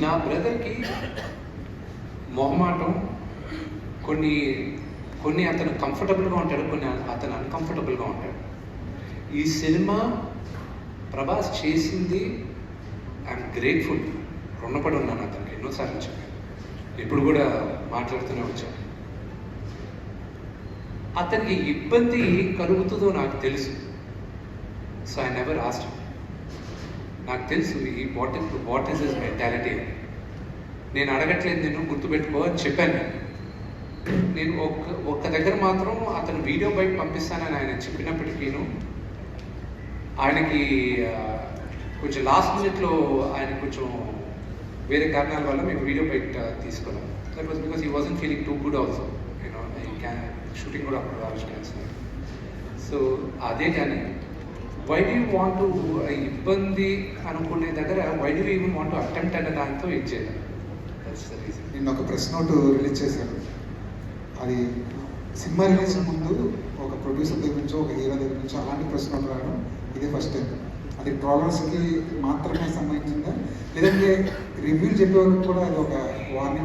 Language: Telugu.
నా బ్రదర్కి మొహమాటం, కొన్ని కొన్ని అతను కంఫర్టబుల్గా ఉంటాడు, కొన్ని అతను అన్కంఫర్టబుల్గా ఉంటాడు. ఈ సినిమా ప్రభాస్ చేసింది ఐఎమ్ గ్రేట్ఫుల్, రుణపడి ఉన్నాను అతనికి. ఎన్నోసార్లు చెప్పాను, ఇప్పుడు కూడా మాట్లాడుతూనే వచ్చాను. అతనికి ఇబ్బంది కలుగుతుందో నాకు తెలుసు, సో ఐ నెవర్ ఆస్క్డ్. నాకు తెలుసు ఈ వాట్ ఈస్ హిస్ మెంటాలిటీ అని. నేను అడగట్లేదు, నేను గుర్తుపెట్టుకో అని చెప్పాను. నేను ఒక్క దగ్గర మాత్రం అతను వీడియో బయట పంపిస్తానని ఆయన చెప్పినప్పటికీను, ఆయనకి కొంచెం లాస్ట్ మినిట్లో ఆయన కొంచెం వేరే కారణాల వల్ల మేము వీడియో బయట తీసుకోలేం. That was because he wasn't feeling too good also, you. షూటింగ్ కూడా అప్పుడు రావచ్చు క్యాన్సర్. సో అదే కానీ why do you want to, ఇబ్బంది అనుకునే దగ్గర why do you even want to attempt అనే దాంతో ఇచ్చేది. That's the reason. నేను ఒక ప్రెస్ నోట్ రిలీజ్ చేశాను. అది సినిమా రిలీజ్ ముందు ఒక ప్రొడ్యూసర్ దగ్గర నుంచో, ఒక హీరో దగ్గర నుంచో అలాంటి ప్రెస్ నోట్ రావడం ఇదే ఫస్ట్ టైం. అది ట్రావెలర్స్కి మాత్రమే సంబంధించిందా, లేదంటే రివ్యూలు చెప్పేవారికి కూడా అది ఒక వార్నింగ్